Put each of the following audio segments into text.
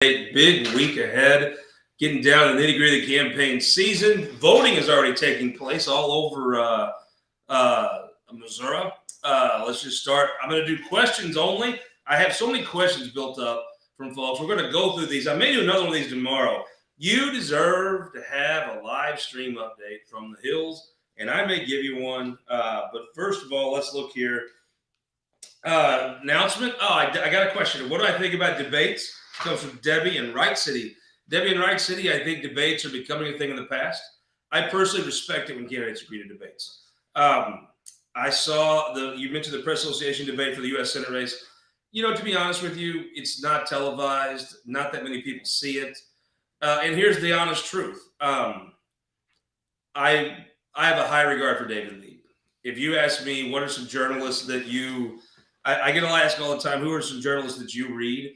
A big week ahead, getting down to the nitty gritty of the campaign season. Voting is already taking place all over Missouri. Let's just start. I'm going to do questions only. I have so many questions built up from folks. We're going to go through these. I may do another one of these tomorrow. You deserve to have a live stream update from the hills, and I may give you one. But first of all, let's look here. Announcement. Oh, I got a question. What do I think about debates? It comes from Debbie in Wright City. Debbie in Wright City, I think debates are becoming a thing of the past. I personally respect it when candidates agree to debates. I saw you mentioned the Press Association debate for the U.S. Senate race. You know, to be honest with you, it's not televised. Not that many people see it. And here's the honest truth. I have a high regard for David Lee. If you ask me, what are some journalists that I get asked all the time, who are some journalists that you read?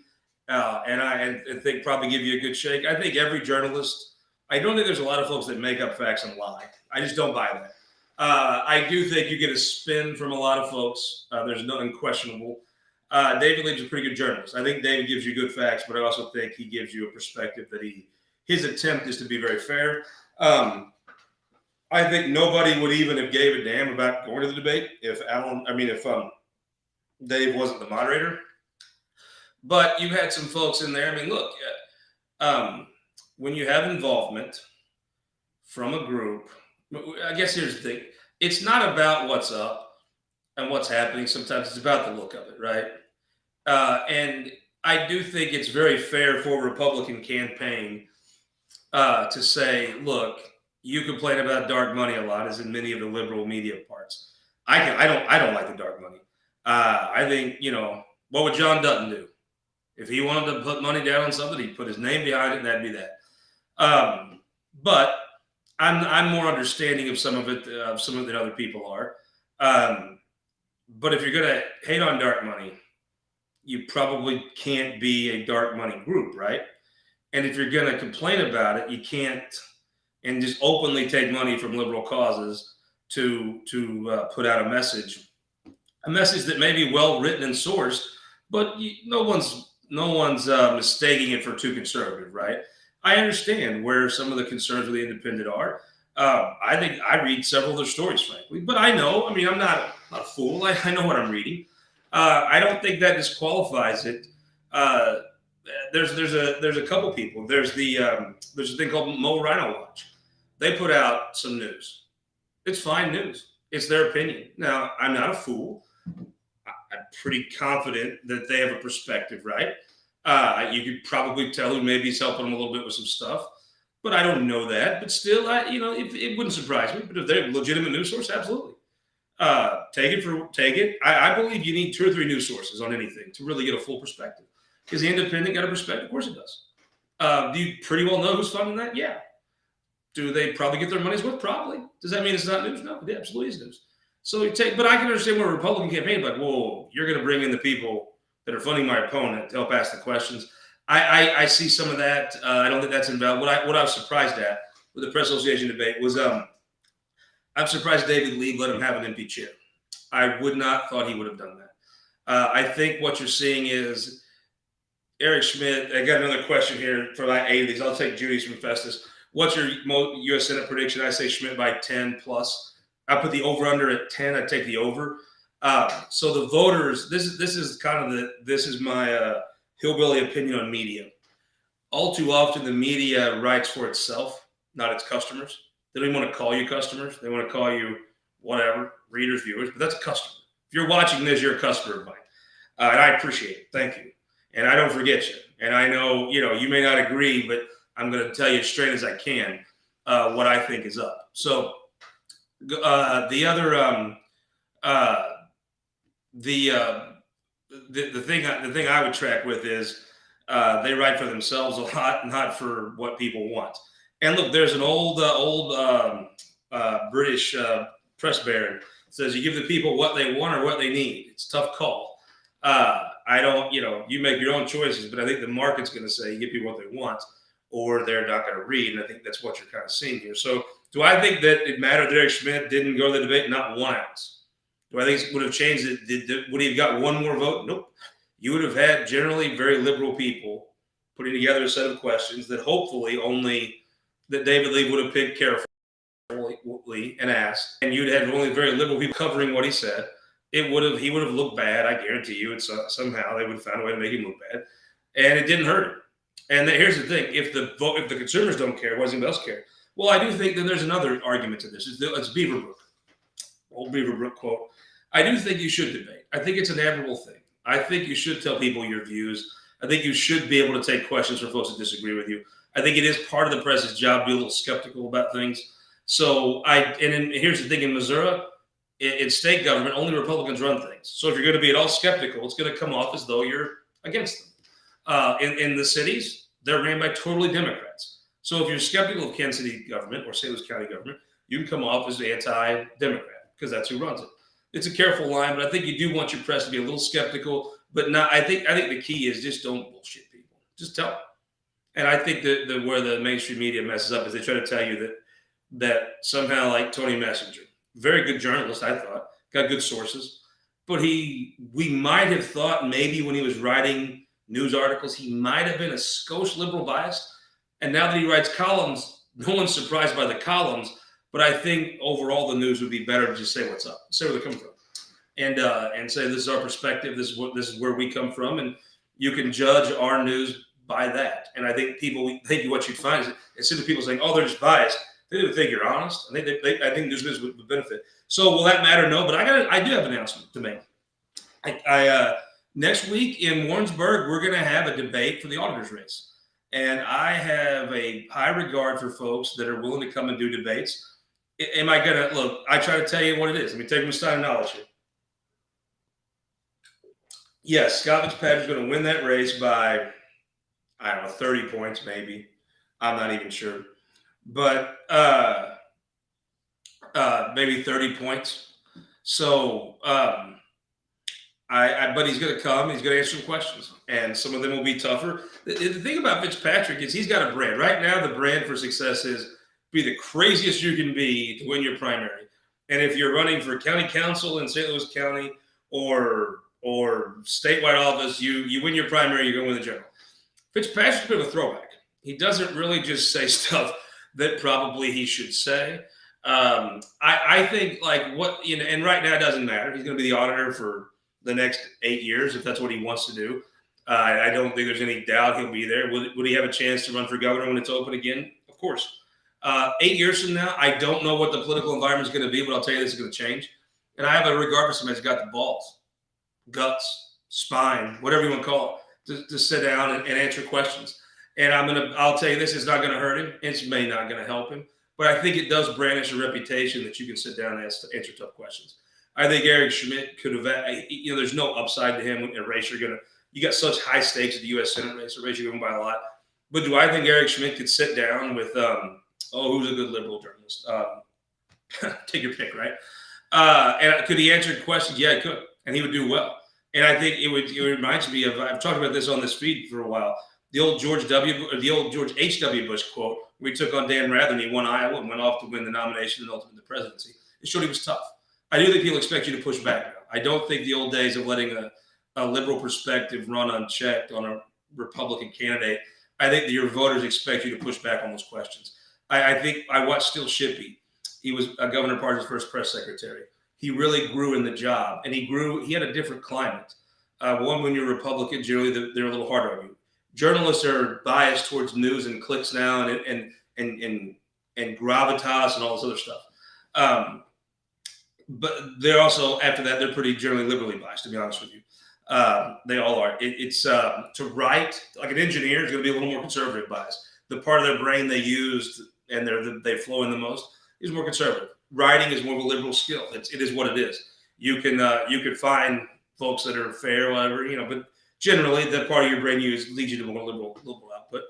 And I think probably give you a good shake. I think every journalist, I don't think there's a lot of folks that make up facts and lie. I just don't buy that. I do think you get a spin from a lot of folks. There's no unquestionable. David Lee's a pretty good journalist. I think David gives you good facts, but I also think he gives you a perspective that his attempt is to be very fair. I think nobody would even have gave a damn about going to the debate if Dave wasn't the moderator. But you had some folks in there. I mean, look, when you have involvement from a group, I guess here's the thing. It's not about what's up and what's happening. Sometimes it's about the look of it, right? And I do think it's very fair for a Republican campaign to say, look, you complain about dark money a lot, as in many of the liberal media parts. I don't like the dark money. I think, what would John Dutton do? If he wanted to put money down on something, he'd put his name behind it, and that'd be that. But I'm more understanding of some of it than other people are. But if you're going to hate on dark money, you probably can't be a dark money group, right? And if you're going to complain about it, you can't and just openly take money from liberal causes to put out a message that may be well written and sourced, but no one's mistaking it for too conservative, right? I understand where some of the concerns with the independent are. I think I read several of their stories, frankly, but I know. I mean, I'm not a fool. I know what I'm reading. I don't think that disqualifies it. There's a couple people. There's a thing called Mo Rhino Watch. They put out some news. It's fine news. It's their opinion. Now, I'm not a fool. I'm pretty confident that they have a perspective, right? You could probably tell who maybe is helping them a little bit with some stuff, but I don't know that. But still, it wouldn't surprise me. But if they're a legitimate news source, absolutely. Take it. I believe you need 2 or 3 news sources on anything to really get a full perspective. Because the independent got a perspective? Of course it does. Do you pretty well know who's funding that? Yeah. Do they probably get their money's worth? Probably. Does that mean it's not news? No, it absolutely is news. So but I can understand where a Republican campaign is like, whoa, you're going to bring in the people that are funding my opponent to help ask the questions. I see some of that. I don't think that's invalid. What I was surprised at with the Press Association debate was I'm surprised David Lee let him have an empty chair. I would not thought he would have done that. I think what you're seeing is Eric Schmidt. I got another question here for like 8 of these. I'll take Judy's from Festus. What's your U.S. Senate prediction? I say Schmidt by 10 plus. I put the over under at 10. I take the over. So the voters, this is my hillbilly opinion on media. All too often, the media writes for itself, not its customers. They don't even want to call you customers. They want to call you whatever, readers, viewers, but that's a customer. If you're watching this, you're a customer of mine. And I appreciate it. Thank you. And I don't forget you. And I know, you may not agree, but I'm going to tell you as straight as I can what I think is up. So the thing I would track with is they write for themselves a lot, not for what people want. And look, there's an old British press baron says you give the people what they want or what they need. It's a tough call. I don't, you make your own choices, but I think the market's going to say you give people what they want or they're not going to read. And I think that's what you're kind of seeing here. So do I think that it mattered that Eric Schmidt didn't go to the debate? Not 1 ounce. Do I think it would have changed it? Would he have got 1 more vote? Nope. You would have had generally very liberal people putting together a set of questions that hopefully only that David Lee would have picked carefully and asked, and you'd have only very liberal people covering what he said. He would have looked bad. I guarantee you. It's somehow they would have found a way to make him look bad, and it didn't hurt him. And here's the thing: if the consumers don't care, why does anybody else care? Well, I do think that there's another argument to this. It's Beaverbrook, old Beaverbrook quote. I do think you should debate. I think it's an admirable thing. I think you should tell people your views. I think you should be able to take questions from folks that disagree with you. I think it is part of the press's job to be a little skeptical about things. So here's the thing: in Missouri, in state government, only Republicans run things. So if you're going to be at all skeptical, it's going to come off as though you're against them. In the cities, they're ran by totally Democrats. So if you're skeptical of Kansas City government or St. Louis County government, you can come off as anti-Democrat because that's who runs it. It's a careful line, but I think you do want your press to be a little skeptical, but not. I think the key is just don't bullshit people. Just tell them. And I think that where the mainstream media messes up is they try to tell you that somehow, like Tony Messenger, very good journalist, I thought, got good sources, but we might have thought maybe when he was writing news articles, he might have been a skosh liberal biased. And now that he writes columns, no one's surprised by the columns. But I think overall the news would be better to just say what's up, say where they come from, and say this is our perspective, this is where we come from, and you can judge our news by that. And I think what you'd find is instead of people saying, "Oh, they're just biased," they didn't think you're honest. I think news business would benefit. So will that matter? No, but I do have an announcement to make. Next week in Warrensburg, we're going to have a debate for the auditor's race, and I have a high regard for folks that are willing to come and do debates. Am I going to look? I try to tell you what it is. Let me take my stein of knowledge here. Yes, Scott Fitzpatrick's going to win that race by, I don't know, 30 points maybe. I'm not even sure. But maybe 30 points. So, but he's going to come. He's going to answer some questions, and some of them will be tougher. The thing about Fitzpatrick is he's got a brand. Right now, the brand for success is be the craziest you can be to win your primary. And if you're running for county council in St. Louis County or statewide office, you win your primary, you're going to win the general. Fitzpatrick's a bit of a throwback. He doesn't really just say stuff that probably he should say. I think and right now it doesn't matter. He's going to be the auditor for the next 8 years if that's what he wants to do. I don't think there's any doubt he'll be there. Would he have a chance to run for governor when it's open again? Of course. 8 years from now, I don't know what the political environment is going to be, but I'll tell you this is going to change. And I have a regard for somebody who's got the balls, guts, spine, whatever you want to call it, to sit down and answer questions. And I'll tell you this, it's not going to hurt him. It's maybe not going to help him. But I think it does brandish a reputation that you can sit down and answer tough questions. I think Eric Schmidt could have, there's no upside to him in a race. You got such high stakes at the U.S. Senate race, a race you're going by a lot. But do I think Eric Schmidt could sit down with, who's a good liberal journalist? Take your pick, right? And could he answer questions? Yeah, he could, and he would do well. And I think it reminds me of, I've talked about this on this feed for a while, the old George H.W. Bush quote, where he took on Dan Rather and he won Iowa and went off to win the nomination and ultimately the presidency. It showed he was tough. I do think he'll expect you to push back now. I don't think the old days of letting a liberal perspective run unchecked on a Republican candidate. I think that your voters expect you to push back on those questions. I think I watched Still Shippey. He was a Governor Parton's first press secretary. He really grew in the job, and he had a different climate. One, when you're Republican, generally they're a little harder on you. Journalists are biased towards news and clicks now, and gravitas and all this other stuff. But they're also, after that, they're pretty generally liberally biased, to be honest with you. They all are. It's to write, like an engineer is going to be a little more conservative biased. The part of their brain they used and they flow in the most is more conservative. Writing is more of a liberal skill. It is what it is. You could find folks that are fair, or whatever, but generally that part of your brain leads you to more liberal output.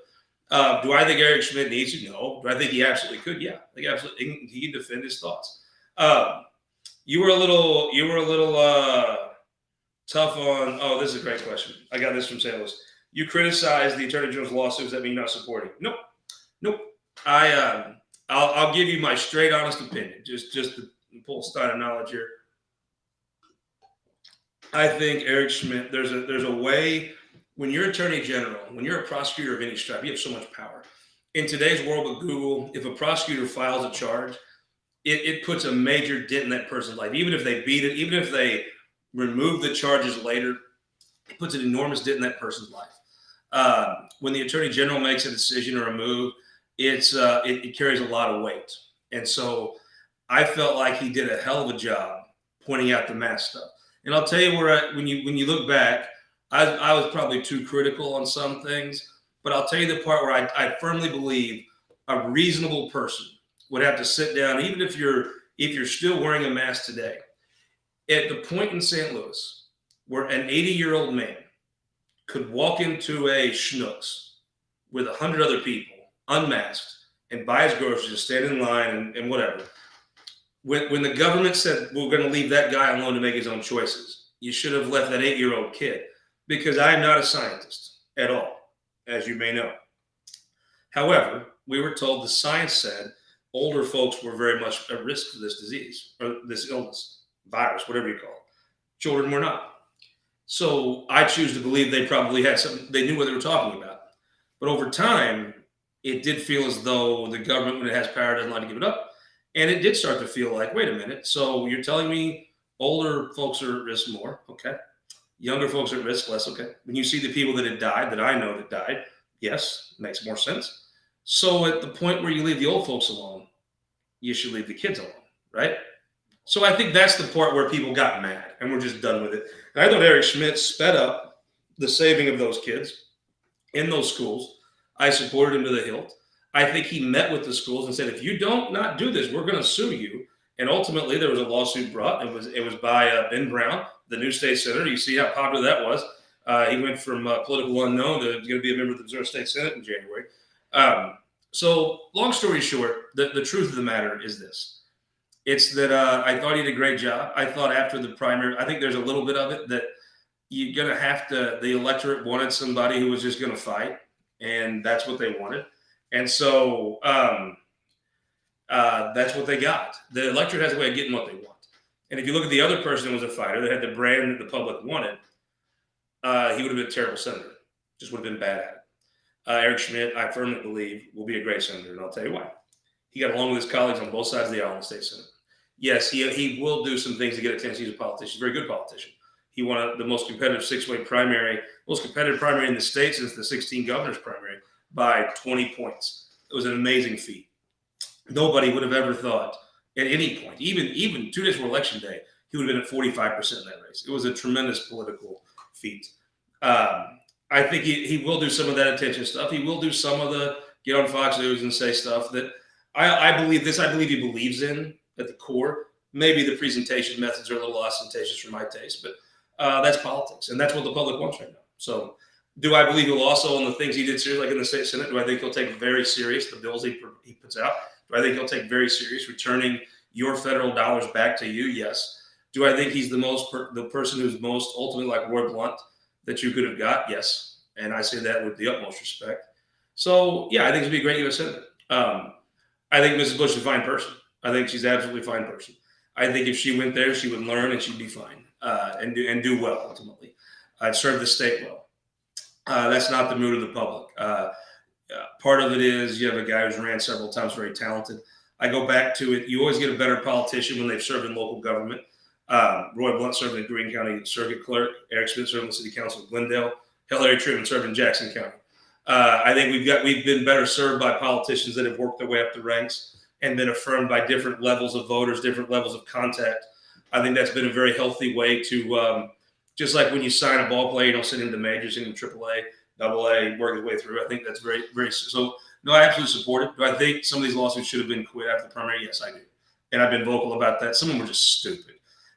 Do I think Eric Schmidt needs to? No. Do I think he absolutely could? Yeah. I think absolutely he can defend his thoughts. You were a little tough on. Oh, this is a great question. I got this from St. Louis. You criticize the Attorney General's lawsuits. That mean you're not supporting? Nope. I'll give you my straight, honest opinion. Just to pull stein of knowledge here. I think Eric Schmidt. There's a way when you're attorney general, when you're a prosecutor of any stripe, you have so much power. In today's world with Google, if a prosecutor files a charge, it puts a major dent in that person's life. Even if they beat it, even if they remove the charges later, it puts an enormous dent in that person's life. When the attorney general makes a decision or a move, it carries a lot of weight. And so I felt like he did a hell of a job pointing out the mask stuff. And I'll tell you when you look back, I was probably too critical on some things, but I'll tell you the part where I firmly believe a reasonable person would have to sit down, even if you're still wearing a mask today, at the point in St. Louis where an 80-year-old man could walk into a Schnucks with 100 other people, unmasked, and buy his groceries and stand in line and whatever. When the government said we're going to leave that guy alone to make his own choices, you should have left that 8-year-old kid, because I'm not a scientist at all, as you may know. However, we were told the science said older folks were very much at risk for this disease, or this illness, virus, whatever you call it. Children were not. So I choose to believe they probably had something, they knew what they were talking about. But over time, it did feel as though the government, when it has power, doesn't like to give it up. And it did start to feel like, wait a minute, so you're telling me older folks are at risk more, okay? Younger folks are at risk less, okay? When you see the people that had died, that I know that died, yes, makes more sense. So at the point where you leave the old folks alone, you should leave the kids alone, right? So I think that's the part where people got mad and we're just done with it. And I thought Eric Schmidt sped up the saving of those kids in those schools. I supported him to the hilt. I think he met with the schools and said, if you don't not do this, we're going to sue you. And ultimately, there was a lawsuit brought. It was by Ben Brown, the new state senator. You see how popular that was. He went from political unknown to going to be a member of the Missouri State Senate in January. So long story short, the truth of the matter is this. It's that I thought he did a great job. I thought after the primary, I think there's a little bit of it that you're going to have to, the electorate wanted somebody who was just going to fight, and that's what they wanted. And so that's what they got. The electorate has a way of getting what they want. And if you look at the other person who was a fighter that had the brand that the public wanted, he would have been a terrible senator. Just would have been bad at it. Eric Schmidt, I firmly believe, will be a great senator, and I'll tell you why. He got along with his colleagues on both sides of the aisle in the state senate. Yes, he will do some things to get attention. He's a politician. He's a very good politician. He won the most competitive six-way primary, most competitive primary in the state since the 16 governor's primary by 20 points. It was an amazing feat. Nobody would have ever thought at any point, even 2 days before election day, he would have been at 45% in that race. It was a tremendous political feat. I think he will do some of that attention stuff. He will do some of the get on Fox News and say stuff that I believe he believes in at the core. Maybe the presentation methods are a little ostentatious for my taste, but that's politics, and that's what the public wants right now. So do I believe he'll also, on the things he did serious, like in the state senate, do I think he'll take very serious the bills he puts out? Do I think he'll take very serious returning your federal dollars back to you? Yes. Do I think he's the person who's most ultimately like Roy Blunt that you could have got? Yes. And I say that with the utmost respect. So yeah, I think he'd be a great U.S. senator. I think Mrs. Bush is a fine person. I think she's absolutely a fine person. I think if she went there, she would learn and she'd be fine and do well ultimately. I'd serve the state well. That's not the mood of the public. Part of it is you have a guy who's ran several times, very talented. I go back to it. You always get a better politician when they've served in local government. Roy Blunt served in Greene County Circuit Clerk. Eric Smith served in the City Council of Glendale. Hillary Truman served in Jackson County. I think we've been better served by politicians that have worked their way up the ranks and been affirmed by different levels of voters, different levels of contact. I think that's been a very healthy way to just like when you sign a ball player, you don't send him to majors, send him to AAA, AA, work his way through. I think that's very, very so. No, I absolutely support it. Do I think some of these lawsuits should have been quit after the primary? Yes, I do, and I've been vocal about that. Some of them were just stupid,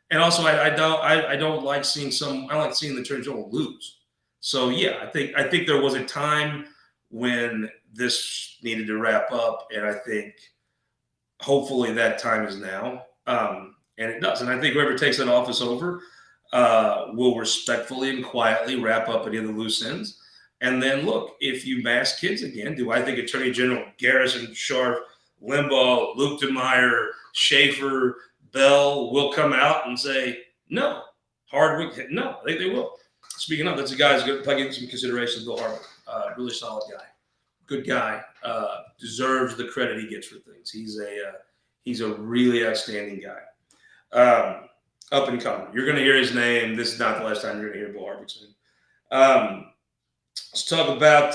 and also I don't like seeing I like seeing the attorney general lose. So yeah, I think there was a time when this needed to wrap up, and I think hopefully that time is now, and it does. And I think whoever takes that office over will respectfully and quietly wrap up any of the loose ends. And then look, if you mask kids again, do I think Attorney General Garrison, Scharf, Limbaugh, Luke DeMeyer, Schaefer, Bell will come out and say, no, Hardwick? No, I think they will. Speaking of, that's a guy who's going to probably get some consideration. Bill Harbaugh, really solid guy, good guy, deserves the credit he gets for things. He's a really outstanding guy, up and coming. You're going to hear his name. This is not the last time you're going to hear Bill Harbaugh's name. Let's talk about.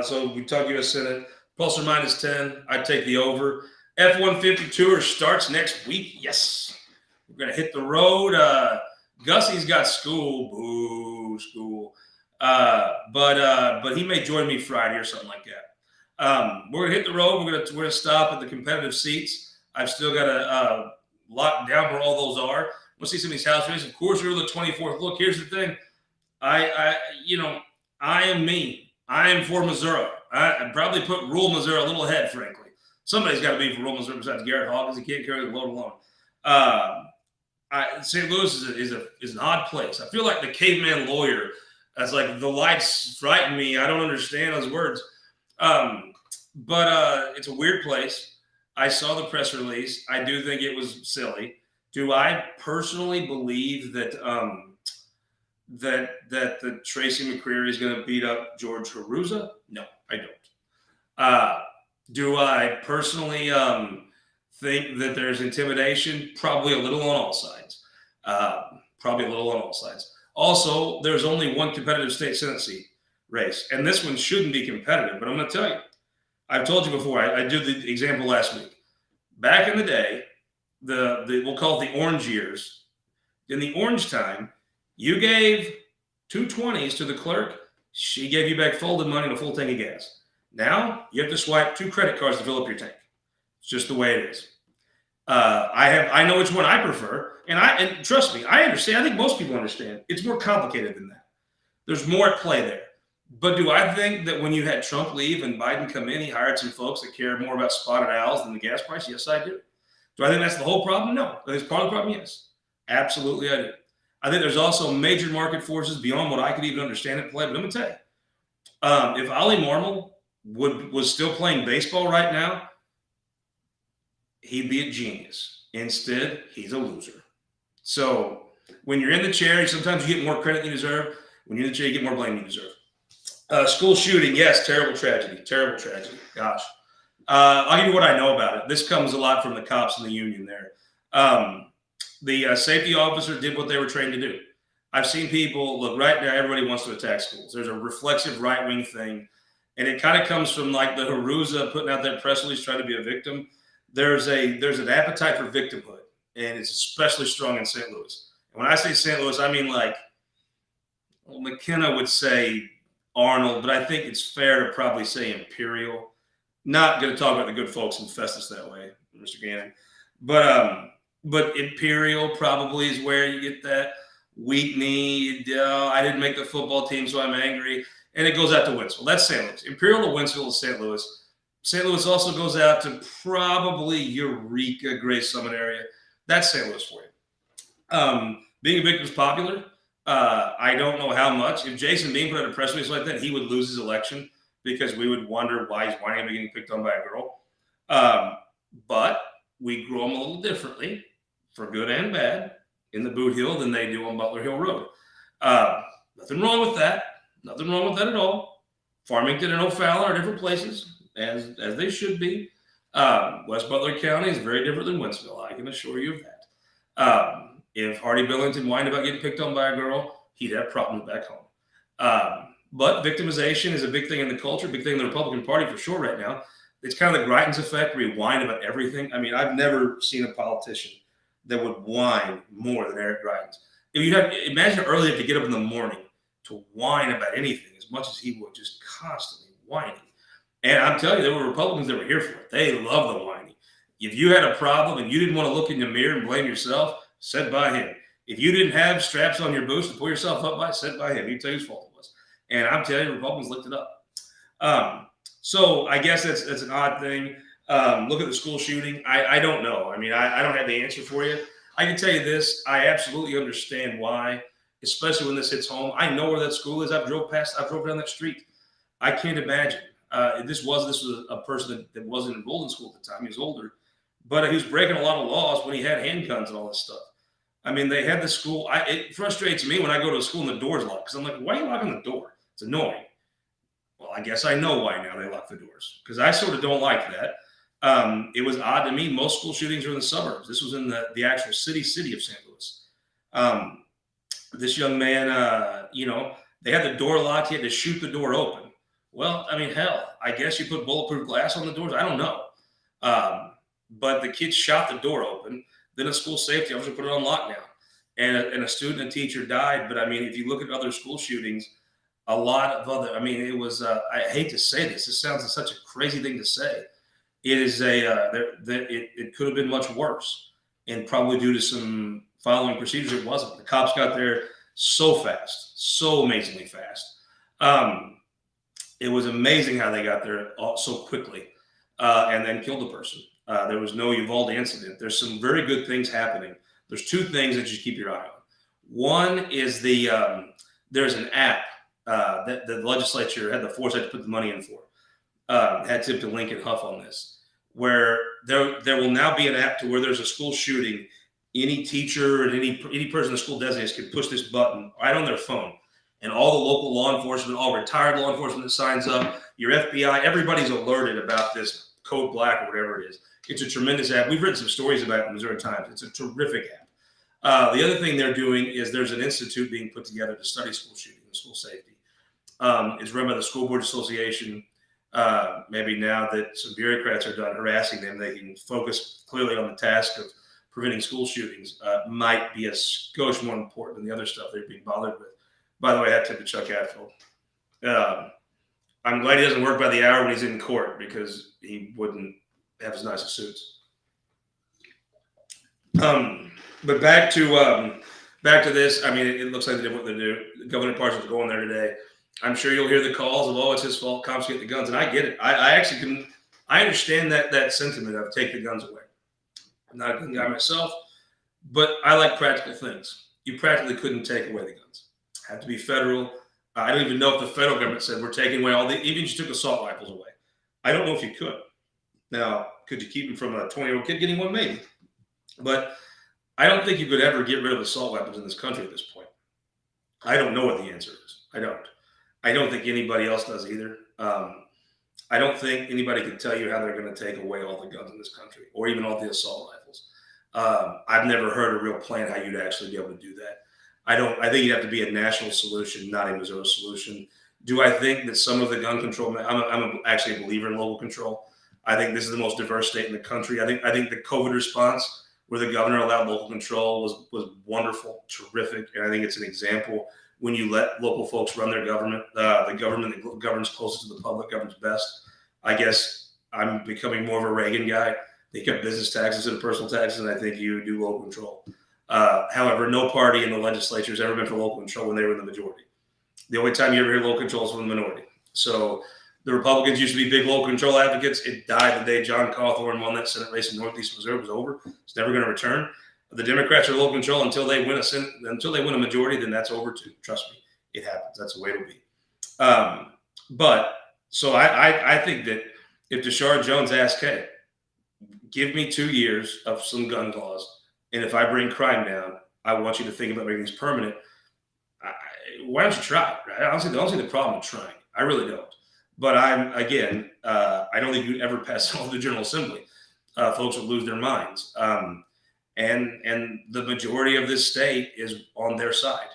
So we talked U.S. Senate. Pulsar -10. I'd take the over. F-150 tour starts next week. Yes, we're going to hit the road. Gussie's got school. Boo, school. But he may join me Friday or something like that. We're gonna hit the road. We're gonna stop at the competitive seats. I've still got to lock down where all those are. We'll see some of these house races. Of course, we're the 24th. Look, here's the thing. I am me. I am for Missouri. I'd probably put rural Missouri a little ahead, frankly. Somebody's got to be for rural Missouri besides Garrett Hall because he can't carry the load alone. St. Louis is an odd place. I feel like the caveman lawyer. That's like the lights frighten me. I don't understand those words. But it's a weird place. I saw the press release. I do think it was silly. Do I personally believe that that the Tracy McCreary is going to beat up George Caruza? No, I don't. Do I personally think that there's intimidation? Probably a little on all sides. Also, there's only one competitive state Senate seat race, and this one shouldn't be competitive. But I'm going to tell you, I've told you before. I did the example last week. Back in the day, we'll call it the orange years. In the orange time, you gave 2 20s to the clerk. She gave you back folded money and a full tank of gas. Now you have to swipe 2 credit cards to fill up your tank. It's just the way it is. I know which one I prefer. And trust me, I understand. I think most people understand. It's more complicated than that. There's more at play there. But do I think that when you had Trump leave and Biden come in, he hired some folks that care more about spotted owls than the gas price? Yes, I do. Do I think that's the whole problem? No. I think it's part of the problem? Yes. Absolutely, I do. I think there's also major market forces beyond what I could even understand at play. But let me tell you, if Ollie Marmol was still playing baseball right now, he'd be a genius. Instead, he's a loser. So when you're in the chair, sometimes you get more credit than you deserve. When you're in the chair, you get more blame than you deserve. School shooting, yes, terrible tragedy. Gosh. I'll give you what I know about it. This comes a lot from the cops and the union there. The safety officer did what they were trained to do. I've seen people, look, right now, everybody wants to attack schools. There's a reflexive right-wing thing, and it kind of comes from like the Haruza putting out that press release trying to be a victim. There's an appetite for victimhood, and it's especially strong in St. Louis. And when I say St. Louis, I mean like, well, McKenna would say Arnold, but I think it's fair to probably say Imperial. Not going to talk about the good folks in Festus that way, Mr. Gannon. But Imperial probably is where you get that weak-kneed, I didn't make the football team, so I'm angry. And it goes out to Wentzville. That's St. Louis. Imperial to Wentzville is St. Louis. St. Louis also goes out to probably Eureka, Grace Summit area. That's St. Louis for you. Being a victim is popular. I don't know how much. If Jason Bean put out a press release like that, he would lose his election because we would wonder why he's whining about getting picked on by a girl. But we grow them a little differently, for good and bad, in the Boot Hill than they do on Butler Hill Road. Nothing wrong with that. Nothing wrong with that at all. Farmington and O'Fallon are different places, as they should be. West Butler County is very different than Wentzville. I can assure you of that. If Hardy Billington whined about getting picked on by a girl, he'd have problems back home. But victimization is a big thing in the culture, big thing in the Republican Party for sure right now. It's kind of the Greitens effect where you whine about everything. I mean, I've never seen a politician that would whine more than Eric Greitens. If you have, imagine earlier to get up in the morning to whine about anything as much as he would, just constantly whining. And I'm telling you, there were Republicans that were here for it. They love the whining. If you had a problem and you didn't want to look in the mirror and blame yourself, sit by him. If you didn't have straps on your boots to pull yourself up by, sit by him. He'd tell you whose fault it was. And I'm telling you, Republicans looked it up. So I guess that's an odd thing. Look at the school shooting. I don't know. I mean, I don't have the answer for you. I can tell you this. I absolutely understand why, especially when this hits home. I know where that school is. I've drove down that street. I can't imagine. This was a person that wasn't enrolled in school at the time. He was older. But he was breaking a lot of laws when he had handguns and all this stuff. I mean, they had the school. It frustrates me when I go to a school and the door's locked because I'm like, why are you locking the door? It's annoying. Well, I guess I know why now they lock the doors because I sort of don't like that. It was odd to me. Most school shootings are in the suburbs. This was in the actual city of St. Louis. Um, this young man, they had the door locked. He had to shoot the door open. Well, I mean, hell, I guess you put bulletproof glass on the doors. I don't know. But the kid shot the door open. Then a school safety officer put it on lockdown. And a student and teacher died. But I mean, if you look at other school shootings, a lot of other, I mean, it was, I hate to say this. This sounds like such a crazy thing to say. It is it could have been much worse. And probably due to some following procedures, it wasn't. The cops got there so fast, so amazingly fast. It was amazing how they got there so quickly and then killed the person. There was no Uvalde incident. There's some very good things happening. There's two things that you keep your eye on. One is there's an app that the legislature had the foresight to put the money in for. Had tipped to Lincoln Huff on this, where there will now be an app to where there's a school shooting. Any teacher and any person the school designates can push this button right on their phone. And all the local law enforcement, all retired law enforcement that signs up, your FBI, everybody's alerted about this Code Black or whatever it is. It's a tremendous app. We've written some stories about it in the Missouri Times. It's a terrific app. The other thing they're doing is there's an institute being put together to study school shooting and school safety. It's run by the School Board Association. Maybe now that some bureaucrats are done harassing them, they can focus clearly on the task of preventing school shootings. Might be a skosh more important than the other stuff they're being bothered with. By the way, I had to tip to Chuck Hatfield. I'm glad he doesn't work by the hour when he's in court because he wouldn't have as nice of suits. But back to this. I mean, it looks like they did what they do. Governor Parsons going there today. I'm sure you'll hear the calls of, oh, it's his fault. Cops get the guns. And I get it. I actually I understand that sentiment of take the guns away. I'm not a gun guy myself, but I like practical things. You practically couldn't take away the guns. Have to be federal. I don't even know if the federal government said we're taking away even if you took assault rifles away. I don't know if you could. Now, could you keep them from a 20-year-old kid getting one? Maybe. But I don't think you could ever get rid of assault weapons in this country at this point. I don't know what the answer is. I don't think anybody else does either. I don't think anybody can tell you how they're going to take away all the guns in this country or even all the assault rifles. I've never heard a real plan how you'd actually be able to do that. I think you'd have to be a national solution, not a Missouri solution. Do I think that some of the gun control, I'm actually a believer in local control. I think this is the most diverse state in the country. I think the COVID response where the governor allowed local control was wonderful, terrific. And I think it's an example when you let local folks run their government. The government that governs closest to the public governs best. I guess I'm becoming more of a Reagan guy. They kept business taxes and personal taxes, and I think you do local control. However, no party in the legislature has ever been for local control when they were in the majority. The only time you ever hear local control is from the minority. So the Republicans used to be big local control advocates. It died the day John Cawthorn won that Senate race in Northeast Missouri. It was over. It's never going to return. The Democrats are local control until they win a majority. Then that's over too. Trust me, it happens. That's the way it'll be. But so I think that if Deshaun Jones asks, hey, give me 2 years of some gun laws, and if I bring crime down, I want you to think about making these permanent. Why don't you try? Right? I don't see the problem in trying. I really don't. But I don't think you'd ever pass all the General Assembly. Folks would lose their minds. And the majority of this state is on their side.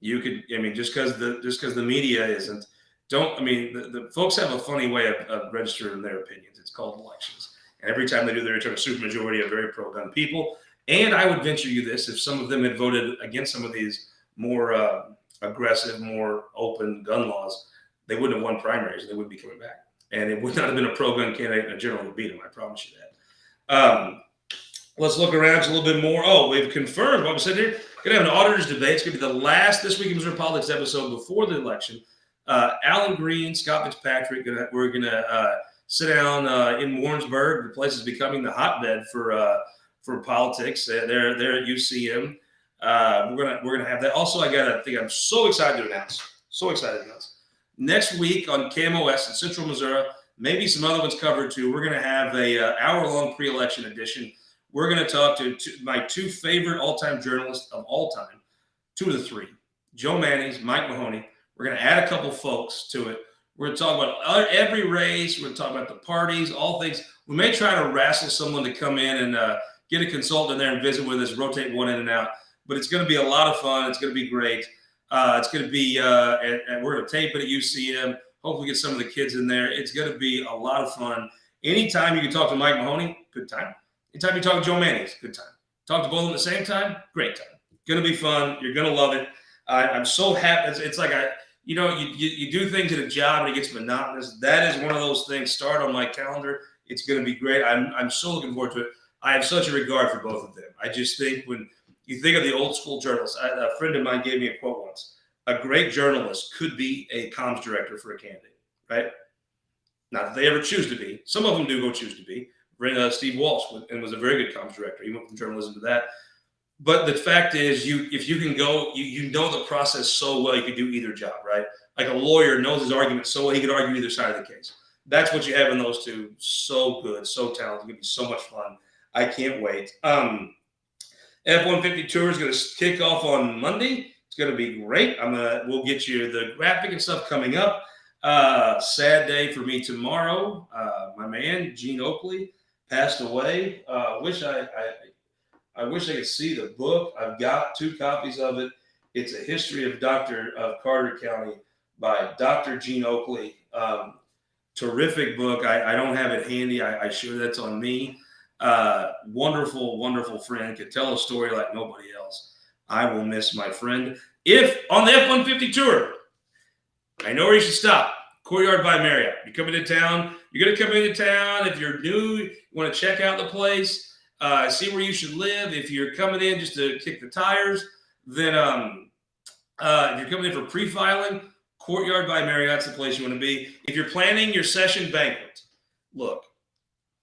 You could, just because the media isn't. The folks have a funny way of registering their opinions. It's called elections. And every time they do, they return a supermajority of very pro-gun people. And I would venture you this, if some of them had voted against some of these more aggressive, more open gun laws, they wouldn't have won primaries and they wouldn't be coming back. And it would not have been a pro-gun candidate in a general to beat him. I promise you that. Let's look around just a little bit more. Oh, we've confirmed what we said here. We're going to have an auditors debate. It's going to be the last This Week in Missouri Politics episode before the election. Alan Green, Scott Fitzpatrick, we're going to sit down in Warrensburg. The place is becoming the hotbed for politics. They're at UCM. We're gonna have that. Also, I got a thing I'm so excited to announce. Next week on KMOS in Central Missouri, maybe some other ones covered too. We're gonna have a hour-long pre-election edition we're going to talk to my two favorite all-time journalists of all time, two of the three, Joe Mannies, Mike Mahoney. We're going to add a couple folks to it. We're going to talk about every race. We're going to talk about the parties, all things. We may try to wrestle someone to come in and get a consultant in there and visit with us, rotate one in and out. But it's going to be a lot of fun. It's going to be great. It's going to be, and we're going to tape it at UCM. Hopefully get some of the kids in there. It's going to be a lot of fun. Anytime you can talk to Mike Mahoney, good time. Anytime you talk to Joe Mannies, good time. Talk to both of them at the same time, great time. Going to be fun. You're going to love it. I'm so happy. It's like you do things at a job and it gets monotonous. That is one of those things. Start on my calendar. It's going to be great. I'm so looking forward to it. I have such a regard for both of them. I just think when you think of the old school journalists, a friend of mine gave me a quote once. A great journalist could be a comms director for a candidate, right? Not that they ever choose to be. Some of them do go choose to be. Steve Walsh and was a very good comms director. He went from journalism to that. But the fact is, if you can go, you know the process so well, you could do either job, right? Like a lawyer knows his argument so well, he could argue either side of the case. That's what you have in those two. So good, so talented. It's going to be so much fun. I can't wait. F-150 Tour is going to kick off on Monday. It's going to be great. We'll get you the graphic and stuff coming up. Sad day for me tomorrow. My man, Gene Oakley, passed away. I wish I could see the book. I've got 2 copies of it. It's a history of Carter County by Dr. Gene Oakley. Terrific book. I don't have it handy. I sure that's on me. Wonderful, wonderful friend. Could tell a story like nobody else. I will miss my friend. If on the F-150 Tour, I know where you should stop. Courtyard by Marriott. You're coming to town. You're going to come into town. If you're new, you want to check out the place, see where you should live. If you're coming in just to kick the tires, then if you're coming in for pre-filing, Courtyard by Marriott's the place you want to be. If you're planning your session banquet, look,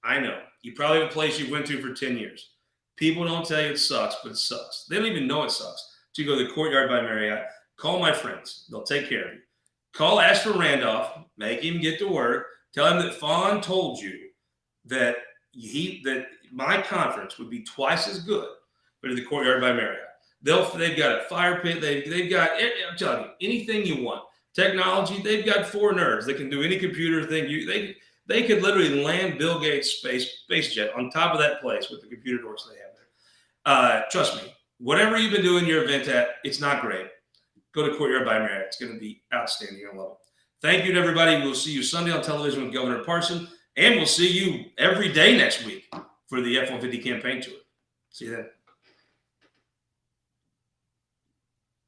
I know you probably have a place you've went to for 10 years. People don't tell you it sucks, but it sucks. They don't even know it sucks. So you go to the Courtyard by Marriott, call my friends. They'll take care of you. Call Ashford Randolph, make him get to work. Tell him that Faughn told you that my conference would be twice as good, but at the Courtyard by Marriott. They've got a fire pit. They've got, I'm telling you, anything you want. Technology, they've got 4 nerds that can do any computer thing. They could literally land Bill Gates' space jet on top of that place with the computer doors they have there. Trust me, whatever you've been doing your event at, it's not great. Go to Courtyard by Marriott. It's going to be outstanding. You're going to love it. Thank you to everybody. We'll see you Sunday on television with Governor Parson, and we'll see you every day next week for the F-150 campaign tour. See you then.